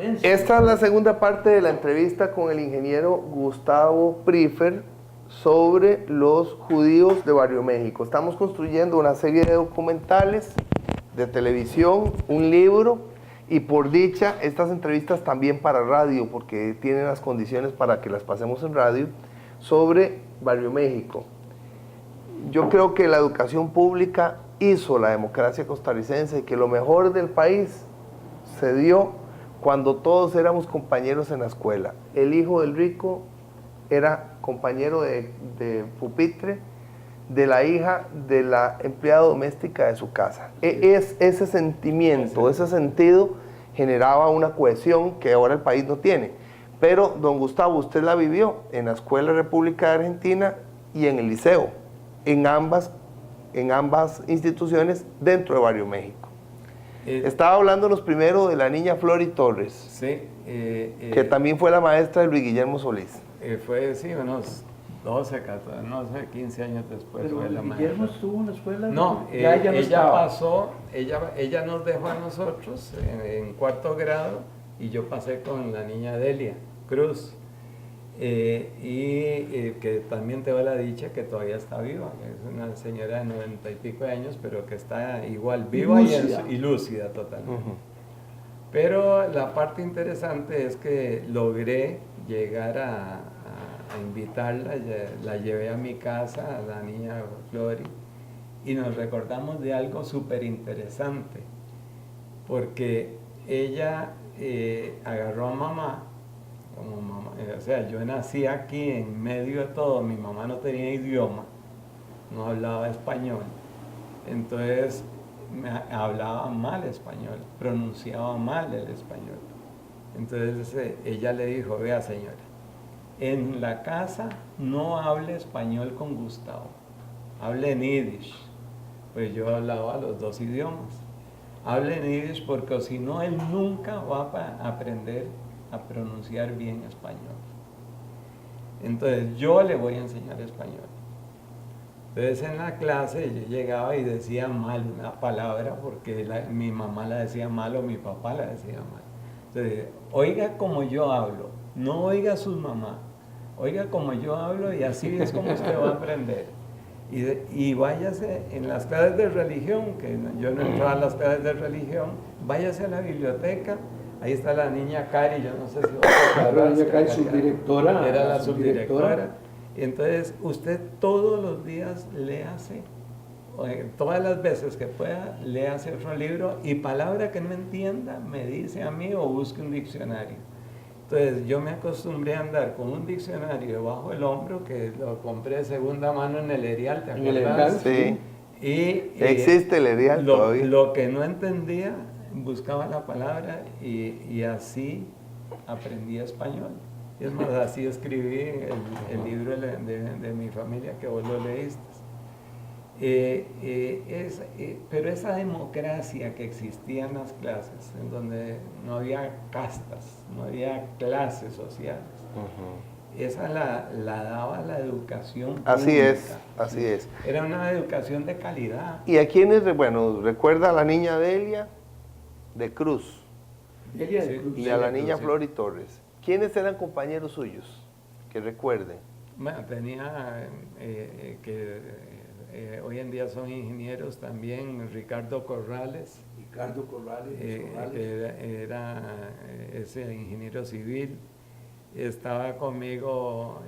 diferencia. Esta es la segunda parte de la entrevista con el ingeniero Gustavo Priefer sobre los judíos de Barrio México. Estamos construyendo una serie de documentales de televisión, un libro, y por dicha, estas entrevistas también para radio, porque tienen las condiciones para que las pasemos en radio, sobre Barrio México. Yo creo que la educación pública hizo la democracia costarricense y que lo mejor del país se dio cuando todos éramos compañeros en la escuela. El hijo del rico era compañero de pupitre de la hija de la empleada doméstica de su casa. Ese sentimiento, ese sentido generaba una cohesión que ahora el país no tiene. Pero, don Gustavo, usted la vivió en la Escuela República de Argentina y en el liceo, en ambas instituciones dentro de Barrio México. Estaba hablándonos primero de la niña Flori Torres, sí, que también fue la maestra de Luis Guillermo Solís. Fue, sí, unos 12, 14, no sé, 15 años después. Pero fue la Guillermo maestra. estuvo en la escuela. No, ya ella no ella estaba. pasó, ella nos dejó a nosotros en cuarto grado y yo pasé con la niña Delia Cruz. Que también tengo la dicha que todavía está viva, que es una señora de 90 y pico de años, pero que está igual viva y lúcida totalmente. Pero la parte interesante es que logré llegar a invitarla, la llevé a mi casa, a la niña Flori, y nos recordamos de algo súper interesante, porque ella agarró a mamá, como mamá, o sea, yo nací aquí en medio de todo, mi mamá no tenía idioma, no hablaba español, entonces hablaba mal español, pronunciaba mal el español. Entonces ella le dijo, vea señora, en la casa no hable español con Gustavo, hable en yiddish, pues yo hablaba los dos idiomas, hable en yiddish porque si no él nunca va a aprender a pronunciar bien español. Entonces yo le voy a enseñar español. Entonces en la clase yo llegaba y decía mal una palabra porque mi mamá la decía mal o mi papá la decía mal. Entonces, oiga como yo hablo, no oiga a sus mamás, oiga como yo hablo y así es como usted va a aprender. Y váyase en las clases de religión, que yo no entraba a las clases de religión, váyase a la biblioteca. Ahí está la niña Cari, yo no sé si vos la niña Cari, subdirectora. Era la subdirectora. Y entonces usted todos los días léase, todas las veces que pueda, léase otro libro y palabra que no entienda, me dice a mí o busque un diccionario. Entonces yo me acostumbré a andar con un diccionario debajo del hombro que lo compré de segunda mano en el Erial, ¿te acuerdas? Sí. Y existe el Erial todavía. Lo que no entendía, buscaba la palabra y así aprendí español. Es más, así escribí el libro de mi familia que vos lo leíste. Pero esa democracia que existía en las clases, en donde no había castas, no había clases sociales, esa la daba la educación pública. Así es. Era una educación de calidad. ¿Y a quiénes, bueno, recuerda a la niña Delia de Cruz? Delia de Cruz. Y a la niña Flori Torres. ¿Quiénes eran compañeros suyos? Que recuerden. Bueno, tenía hoy en día son ingenieros también, Ricardo Corrales. Era ese ingeniero civil. Estaba conmigo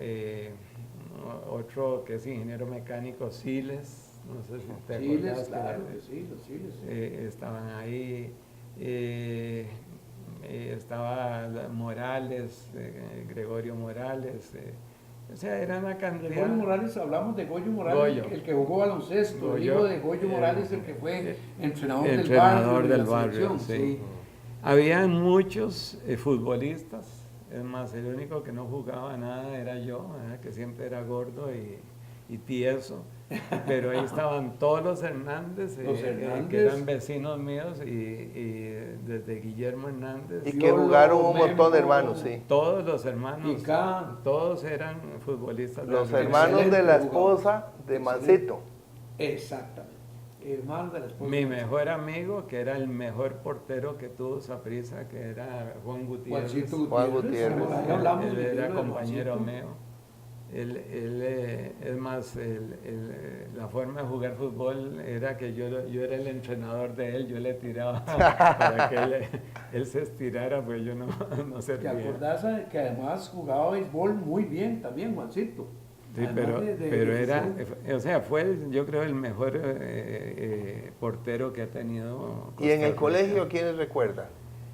otro que es ingeniero mecánico, Siles. No sé si te acuerdas. Claro que sí, los Siles. Estaban ahí. Estaba Morales, Gregorio Morales, o sea, era una cantidad. De Goyo Morales, hablamos de Goyo Morales, el que jugó baloncesto, el hijo de Goyo Morales, el que fue entrenador del barrio. Sí. Había muchos futbolistas, es más, el único que no jugaba nada era yo, que siempre era gordo y tieso. Pero ahí estaban todos los Hernández, que eran vecinos míos, y desde Guillermo Hernández. Y que jugaron un montón de hermanos, sí. Todos los hermanos, todos eran futbolistas. Los hermanos de la esposa de Mancito. Exactamente. hermano de la esposa. Mi mejor amigo, que era el mejor portero que tuvo Saprissa, que era Juan Gutiérrez. Juan Gutiérrez. Él era compañero mío. Es más, la forma de jugar fútbol era que yo era el entrenador de él, yo le tiraba para que él se estirara, pues yo no servía. ¿Te acordás que además jugaba béisbol muy bien también, Juancito? Sí, pero era, o sea, fue yo creo el mejor portero que ha tenido Costa ¿Y en el Rica. colegio quiénes recuerdan?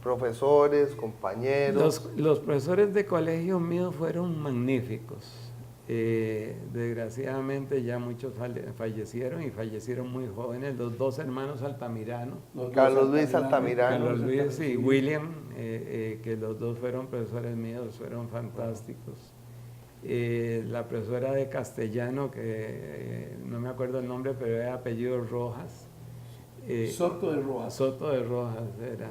¿Profesores, compañeros? Los profesores de colegio míos fueron magníficos. Desgraciadamente ya muchos fallecieron y fallecieron muy jóvenes, los dos hermanos Altamirano. Carlos Luis Altamirano. Carlos Luis y William, que los dos fueron profesores míos, fueron fantásticos. La profesora de castellano, que no me acuerdo el nombre, pero era apellido Rojas. Soto de Rojas. Soto de Rojas era.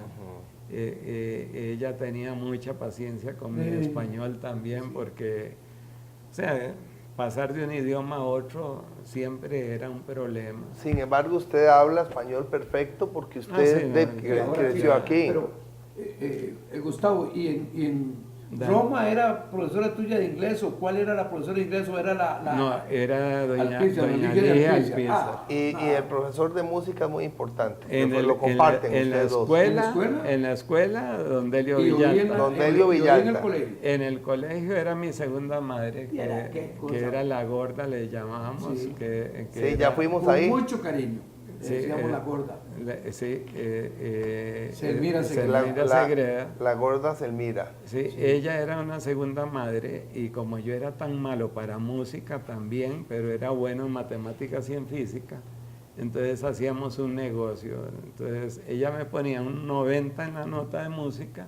Ella tenía mucha paciencia con mi español también, porque, o sea, pasar de un idioma a otro siempre era un problema. Sin embargo, usted habla español perfecto porque usted creció aquí. Pero, Gustavo, ¿y en Roma era profesora tuya de inglés o cuál era la profesora de inglés o era No, era doña Ligia Ligia Alpiza. Alpiza. Y el profesor de música es muy importante. Lo comparten en la ustedes dos. escuela, ¿En la escuela? En la escuela, don Delio Y Villalta. Don Delio Villalta. en el colegio. En el colegio era mi segunda madre, Qué cosa. que era la gorda, le llamábamos. Sí. Sí, ya fuimos Con ahí. mucho cariño. Sí, Decíamos la gorda. Selmira Segreda. La gorda Selmira. Sí, ella era una segunda madre y como yo era tan malo para música también, pero era bueno en matemáticas y en física, entonces hacíamos un negocio. Entonces ella me ponía un 90 en la nota de música,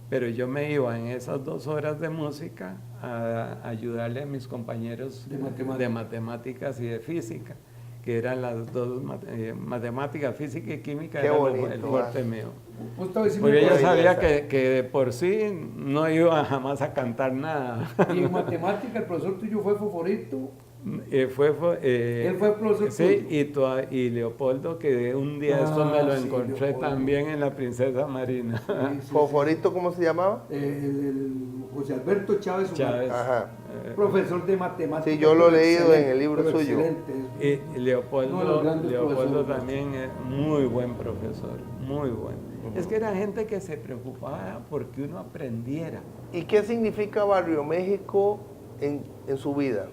pero yo me iba en esas 2 horas de música a ayudarle a mis compañeros de matemáticas y de física, que eran las dos, matemáticas, física y química, Qué era bonito, el fuerte mío. Porque ella sabía que de por sí no iba jamás a cantar nada. Y en matemática el profesor tuyo fue favorito. Él fue profesor sí, tuyo. y Leopoldo, que un día esto me lo encontré Leopoldo. También en la Princesa Marina. ¿Favorito cómo se llamaba? El José Alberto Chávez. Chávez. Ajá. Profesor de matemáticas. Sí, yo lo he leído en el libro suyo. Excelente. Y Leopoldo, Leopoldo profesores. también es muy buen profesor, muy bueno. Es que era gente que se preocupaba porque uno aprendiera. ¿Y qué significa Barrio México en su vida?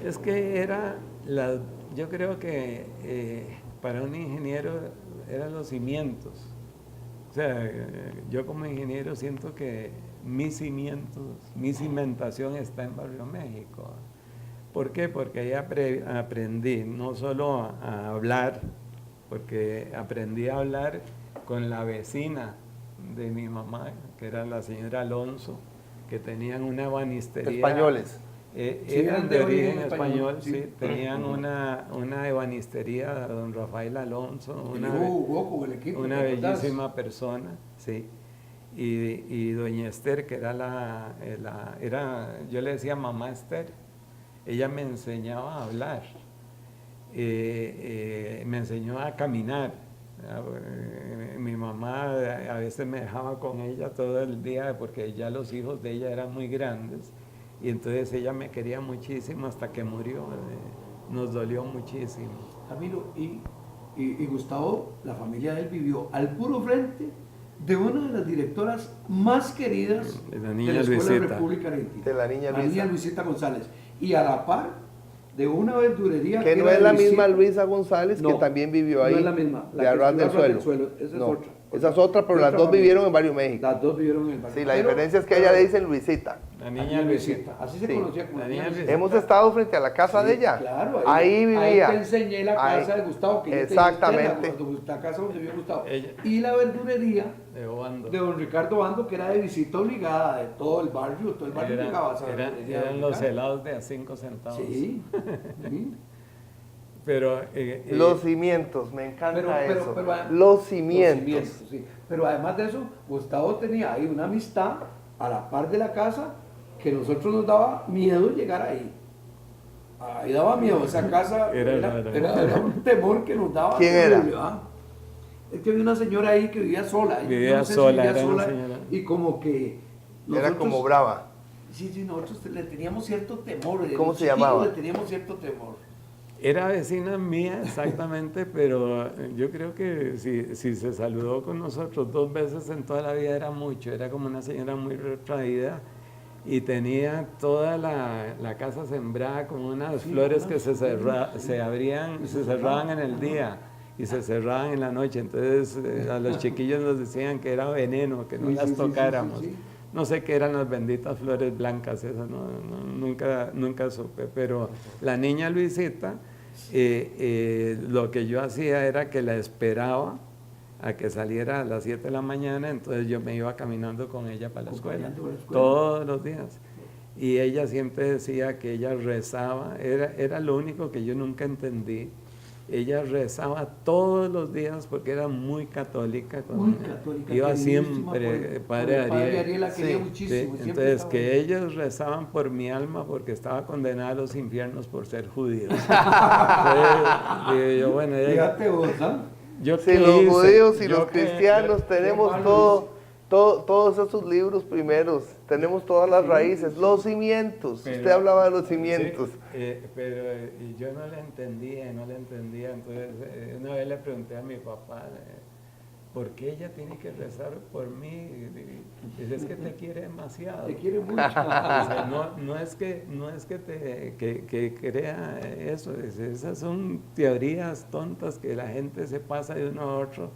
Es que yo creo que para un ingeniero eran los cimientos. O sea, yo como ingeniero siento que mis cimientos, mi cimentación está en Barrio México. ¿Por qué? Porque ahí aprendí no solo a hablar, porque aprendí a hablar con la vecina de mi mamá, que era la señora Alonso, que tenían una ebanistería. Españoles. Eran de origen español, sí. Tenían una ebanistería, don Rafael Alonso, una bellísima persona, sí. Y doña Esther, que era yo le decía mamá Esther, ella me enseñaba a hablar, me enseñó a caminar. Mi mamá a veces me dejaba con ella todo el día porque ya los hijos de ella eran muy grandes. Y entonces ella me quería muchísimo hasta que murió, nos dolió muchísimo. Camilo, y Gustavo, la familia de él vivió al puro frente de una de las directoras más queridas de la Escuela Luisita. República Argentina. De la niña Luisa. La niña Luisita González. Y a la par de una verdurería que no es la misma Luisa González, que también vivió ahí. No es la misma. De Arras del Suelo. Esa es No, otra. esa es otra, pero las dos vivieron en Barrio México. Las dos vivieron en el barrio. Sí, la diferencia es que a ella le dicen Luisita. La niña Luisita. Así se Sí. conocía como La la niña niña Luisita. Hemos estado frente a la casa de ella. Claro, ahí vivía. Ahí te enseñé la casa de Gustavo. Que exactamente. La casa donde vivió Gustavo. Ella. Y la verdurería De Obando. de don Ricardo Bando, que era de visita obligada de todo el barrio. Todo el barrio llegaba a esa verdulería Eran de los Ricardo. helados de a 5 centavos. Sí. Sí. Pero, Los cimientos, me encanta eso. Pero, los cimientos. Sí. Pero además de eso, Gustavo tenía ahí una amistad a la par de la casa que a nosotros nos daba miedo llegar ahí. Ahí daba miedo, esa casa era un temor que nos daba. ¿Quién era? ¿Verdad? Es que había una señora ahí que vivía sola. Vivía sola, era una señora. Y como que Era como brava. Sí, nosotros le teníamos cierto temor. ¿Cómo se llamaba? Le teníamos cierto temor. Era vecina mía, exactamente, pero yo creo que si se saludó con nosotros 2 veces en toda la vida era mucho. Era como una señora muy retraída y tenía toda la casa sembrada con unas flores que se cerraban en el día y se cerraban en la noche. Entonces a los chiquillos nos decían que era veneno, que no las tocáramos. No sé qué eran las benditas flores blancas, esas nunca supe, pero la niña Luisita, lo que yo hacía era que la esperaba a que saliera a las 7 de la mañana, entonces yo me iba caminando con ella para la escuela, todos los días. Y ella siempre decía que ella rezaba, era lo único que yo nunca entendí. Ella rezaba todos los días porque era muy católica. Muy católica. Iba siempre, Padre Ariel la quería muchísimo. Sí. Entonces, que ellos rezaban por mi alma porque estaba condenada a los infiernos por ser judío. Entonces, yo, bueno, fíjate vos, ¿no? Si los judíos y los cristianos tenemos todos esos libros primeros, tenemos todas las raíces, los cimientos. Usted hablaba de los cimientos. Sí, pero yo no le entendía. Entonces, una vez le pregunté a mi papá, ¿por qué ella tiene que rezar por mí? Dice, es que te quiere demasiado. Te quiere mucho. Dice, no es que crea eso. Dice, esas son teorías tontas que la gente se pasa de uno a otro,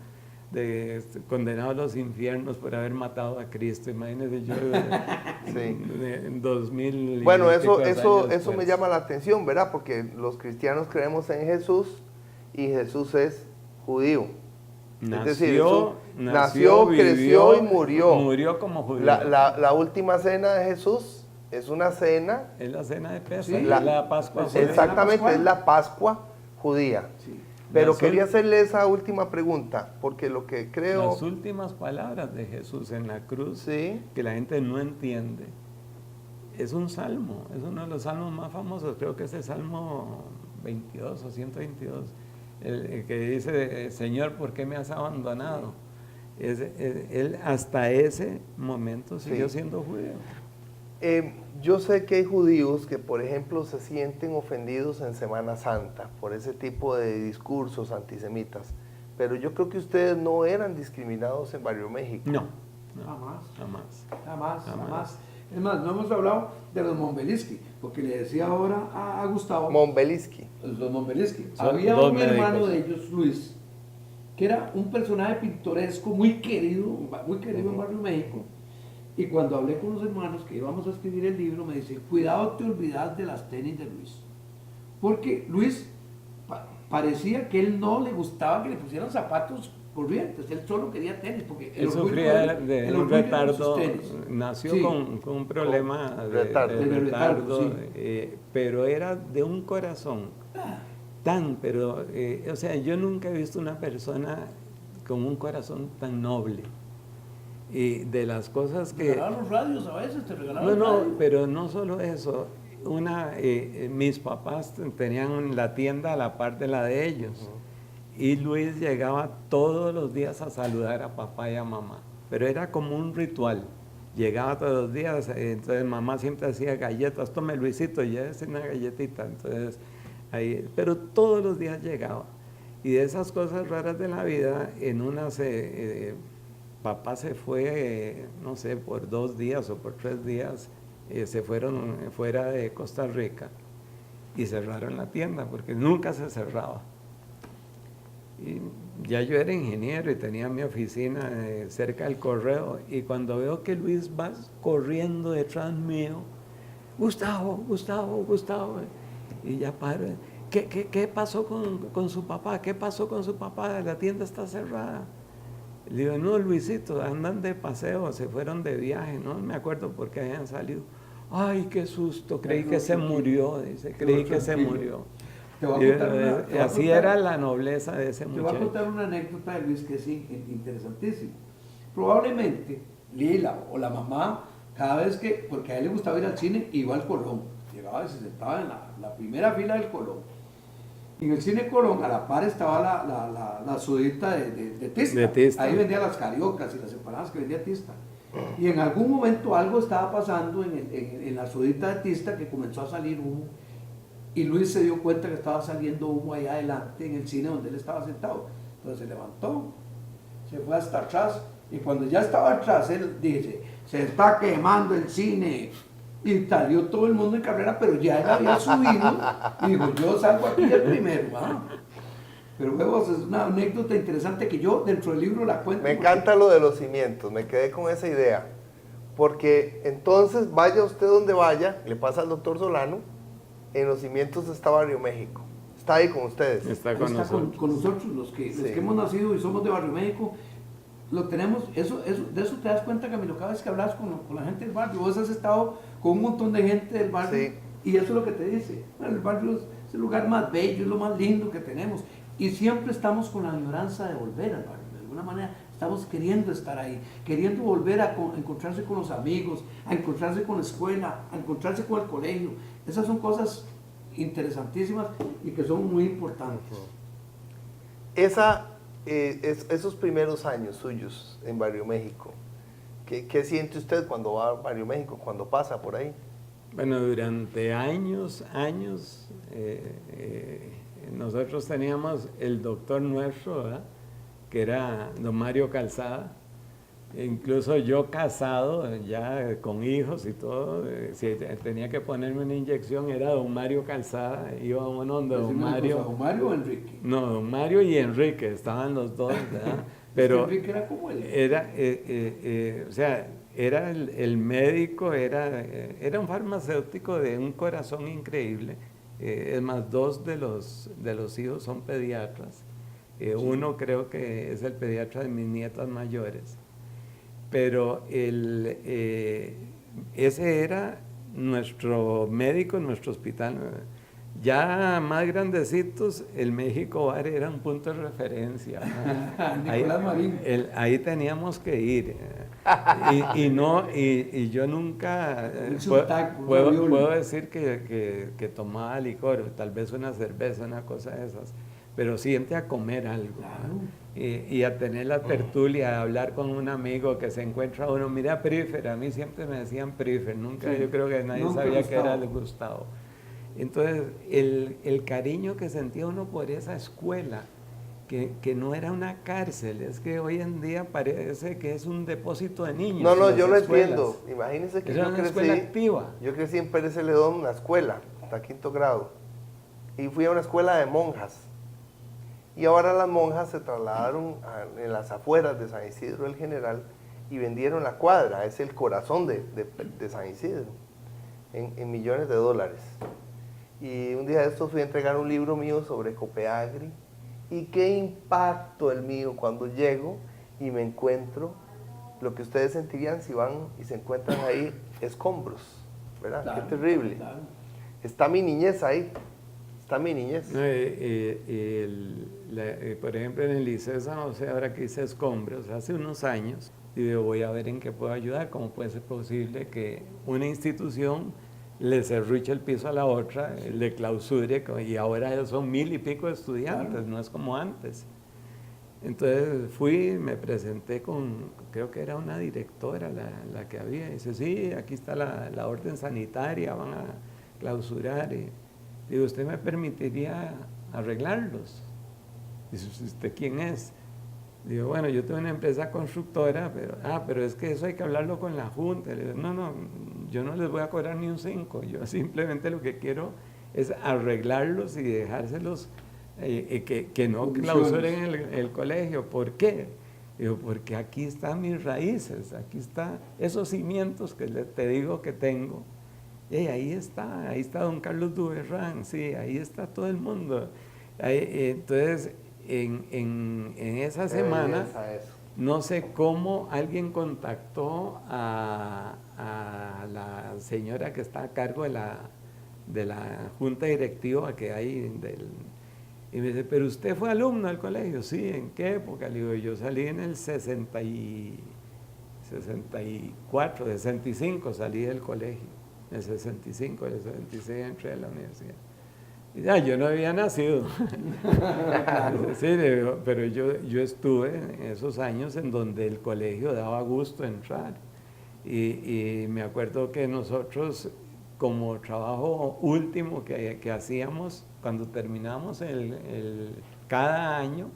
condenado a los infiernos por haber matado a Cristo. Imagínense yo en 2000. Bueno, eso me llama la atención, ¿verdad? Porque los cristianos creemos en Jesús y Jesús es judío. Nació, creció y murió. Murió como judío. La última cena de Jesús es una cena. Es la cena de Pesaj, Sí, es la Pascua. Exactamente, es la Pascua judía. Sí. Pero quería hacerle esa última pregunta, porque lo que creo... Las últimas palabras de Jesús en la cruz, sí, que la gente no entiende, es un salmo, es uno de los salmos más famosos, creo que es el Salmo 22 o 122, el que dice, Señor, ¿por qué me has abandonado? Él hasta ese momento siguió siendo judío. Yo sé que hay judíos que, por ejemplo, se sienten ofendidos en Semana Santa por ese tipo de discursos antisemitas, pero yo creo que ustedes no eran discriminados en Barrio México. No. Jamás. Es más, no hemos hablado de los Mombeliski, porque le decía ahora a Gustavo. Mombeliski. Los Mombeliski. Son Había dos un médicos. hermano de ellos, Luis, que era un personaje pintoresco muy querido en Barrio México. Y cuando hablé con los hermanos que íbamos a escribir el libro, me dice, cuidado, te olvidas de las tenis de Luis. Porque Luis parecía que él no le gustaba que le pusieran zapatos corrientes, él solo quería tenis. Porque él sufría de un retardo, nació sí, con un problema de retardo, sí. Pero era de un corazón o sea, yo nunca he visto una persona con un corazón tan noble. Y de las cosas que... Te regalaban los radios a veces, te regalaban No, pero no solo eso. Mis papás tenían la tienda a la par de la de ellos. Y Luis llegaba todos los días a saludar a papá y a mamá. Pero era como un ritual. Llegaba todos los días, entonces mamá siempre hacía galletas. Tome, Luisito, llévese una galletita. Entonces, pero todos los días llegaba. Y de esas cosas raras de la vida, en unas... papá se fue, no sé, por 2 días o por 3 días, se fueron fuera de Costa Rica y cerraron la tienda porque nunca se cerraba. Y ya yo era ingeniero y tenía mi oficina cerca del correo, y cuando veo que Luis va corriendo detrás mío, Gustavo, y ya paro, ¿qué pasó con su papá? ¿Qué pasó con su papá? La tienda está cerrada. Le digo, no, Luisito, andan de paseo, se fueron de viaje, no me acuerdo por qué habían salido. Ay, qué susto, creí que se murió, dice, creí que se murió. Así era la nobleza de ese muchacho. Te voy a contar una anécdota de Luis que es interesantísima. Probablemente Lila o la mamá, cada vez porque a él le gustaba ir al cine, iba al Colón. llegaba y se sentaba en la primera fila del Colón. Y en el cine Colón, a la par estaba la sudita de Tista. De Tista. Ahí vendía las cariocas y las empanadas que vendía Tista. Y en algún momento algo estaba pasando en la sudita de Tista, que comenzó a salir humo. Y Luis se dio cuenta que estaba saliendo humo allá adelante en el cine donde él estaba sentado. Entonces se levantó, se fue hasta atrás. Y cuando ya estaba atrás, él dice, se está quemando el cine. Y salió todo el mundo en carrera, pero ya él había subido y dijo, yo salgo aquí el primero. ¿Ah? Pero huevos, es una anécdota interesante que yo dentro del libro la cuento. Me encanta lo de los cimientos, me quedé con esa idea. Porque entonces, vaya usted donde vaya, le pasa al doctor Solano, en los cimientos está Barrio México. Está ahí con ustedes. Está con nosotros. Con nosotros, los que hemos nacido y somos de Barrio México. Lo tenemos, de eso te das cuenta, Camilo, cada vez que hablas con la gente del barrio. Vos has estado con un montón de gente del barrio, sí, y eso es lo que te dice. Bueno, el barrio es el lugar más bello, es lo más lindo que tenemos. Y siempre estamos con la añoranza de volver al barrio. De alguna manera estamos queriendo estar ahí, queriendo volver a encontrarse con los amigos, a encontrarse con la escuela, a encontrarse con el colegio. Esas son cosas interesantísimas y que son muy importantes. Esos primeros años suyos en Barrio México, ¿qué siente usted cuando va a Barrio México, cuando pasa por ahí? Bueno, durante años, nosotros teníamos el doctor nuestro, ¿verdad?, que era don Mario Calzada. Incluso yo casado, ya con hijos y todo, si tenía que ponerme una inyección, era don Mario Calzada. Iba uno donde don Mario. ¿Don Mario o Enrique? No, don Mario y Enrique, estaban los dos, ¿verdad? Pero Enrique era como él. o sea, era el médico, era un farmacéutico de un corazón increíble. Es más, dos de los hijos son pediatras. Uno creo que es el pediatra de mis nietas mayores. Pero ese era nuestro médico en nuestro hospital. Ya más grandecitos, el México Bar era un punto de referencia. Nicolás Marín. Ahí teníamos que ir. Y yo nunca puedo decir que tomaba licor, tal vez una cerveza, una cosa de esas, pero siempre a comer algo. Claro. Y a tener la tertulia, a hablar con un amigo que se encuentra uno, mira Prífer, a mí siempre me decían Prífer, nunca, sí, yo creo que nadie sabía que era el Gustavo. Entonces, el cariño que sentía uno por esa escuela, que no era una cárcel, es que hoy en día parece que es un depósito de niños. No, yo lo entiendo. Imagínense que era una escuela activa. Yo crecí en Pérez Celedón, la escuela, hasta quinto grado, y fui a una escuela de monjas. Y ahora las monjas se trasladaron en las afueras de San Isidro del General y vendieron la cuadra, es el corazón de San Isidro, en millones de dólares. Y un día de estos fui a entregar un libro mío sobre Copeagri, y qué impacto el mío cuando llego y me encuentro lo que ustedes sentirían si van y se encuentran ahí escombros, ¿verdad? Claro, qué terrible. Claro. Está mi niñez ahí. Está mi niñez. Por ejemplo, en el Liceo San José, ahora que hice escombros, hace unos años, y digo, voy a ver en qué puedo ayudar, cómo puede ser posible que una institución le cerruche el piso a la otra, le clausure, y ahora son 1000 y pico de estudiantes, claro, no es como antes. Entonces fui, me presenté con, creo que era una directora la que había, y dice, sí, aquí está la orden sanitaria, van a clausurar, y digo, ¿usted me permitiría arreglarlos? Dice, ¿usted quién es? Digo, bueno, yo tengo una empresa constructora, pero es que eso hay que hablarlo con la Junta. Le digo, no, yo no les voy a cobrar ni un 5, yo simplemente lo que quiero es arreglarlos y dejárselos, que no clausuren el colegio. ¿Por qué? Digo, porque aquí están mis raíces, aquí están esos cimientos que te digo que tengo. Ahí está don Carlos Duberrán, sí, ahí está todo el mundo. Entonces, en esa semana, no sé cómo alguien contactó a la señora que está a cargo de la junta directiva que hay y me dice, ¿pero usted fue alumno del colegio? Sí, ¿en qué época? Le digo, yo salí en el 64, 65 salí del colegio. el 65, el 66 entré a la universidad. Y ya, yo no había nacido. Sí, pero yo estuve en esos años en donde el colegio daba gusto entrar. Y me acuerdo que nosotros, como trabajo último que hacíamos, cuando terminamos cada año,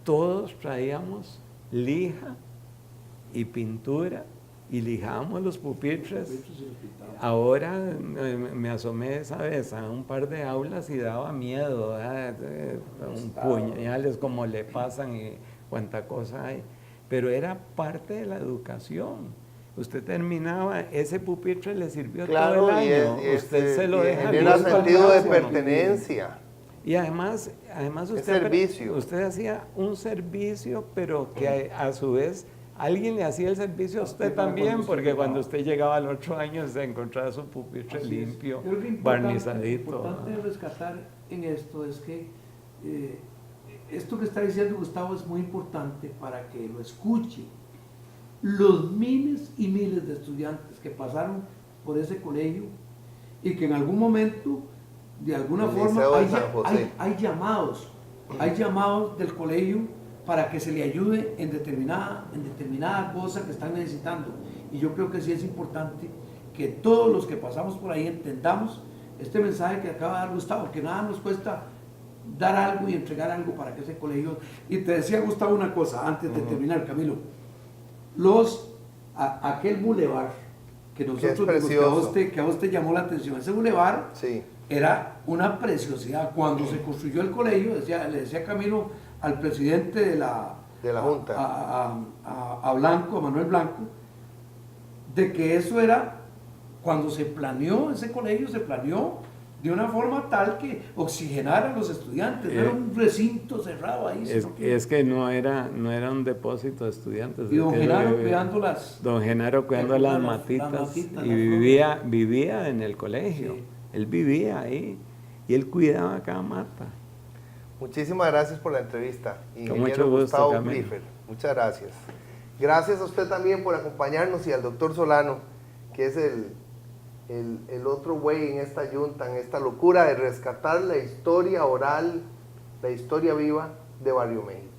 todos traíamos lija y pintura y lijábamos los pupitres. Ahora me asomé esa vez a un par de aulas y daba miedo, ¿verdad? Un puñales como le pasan y cuánta cosa hay. Pero era parte de la educación. Usted terminaba, ese pupitre le sirvió todo el año. Usted se lo deja genera sentido de pertenencia. Y además usted hacía un servicio, pero que a su vez alguien le hacía el servicio a usted también, porque cuando usted llegaba al otro año se encontraba su pupitre limpio, barnizadito. Lo importante de rescatar en esto es que esto que está diciendo Gustavo es muy importante para que lo escuche. Los miles y miles de estudiantes que pasaron por ese colegio y que en algún momento, de alguna forma, hay llamados del colegio para que se le ayude en determinada cosa que están necesitando. Y yo creo que sí es importante que todos los que pasamos por ahí entendamos este mensaje que acaba de dar Gustavo, que nada nos cuesta dar algo y entregar algo para que ese colegio... Y te decía Gustavo una cosa antes de terminar, Camilo. Aquel bulevar que nosotros que a vos te llamó la atención, ese bulevar era una preciosidad. Cuando se construyó el colegio, le decía Camilo al presidente de la Junta, a Blanco, a Manuel Blanco, de que eso era, cuando se planeó ese colegio, se planeó de una forma tal que oxigenara a los estudiantes, no era un recinto cerrado ahí. Es que no era un depósito de estudiantes. Y don Genaro cuidando las matitas y vivía en el colegio, él vivía ahí y él cuidaba cada mata. Muchísimas gracias por la entrevista, ingeniero mucho gusto, Gustavo Priefer. Muchas gracias. Gracias a usted también por acompañarnos y al doctor Solano, que es el otro güey en esta yunta, en esta locura de rescatar la historia oral, la historia viva de Barrio México.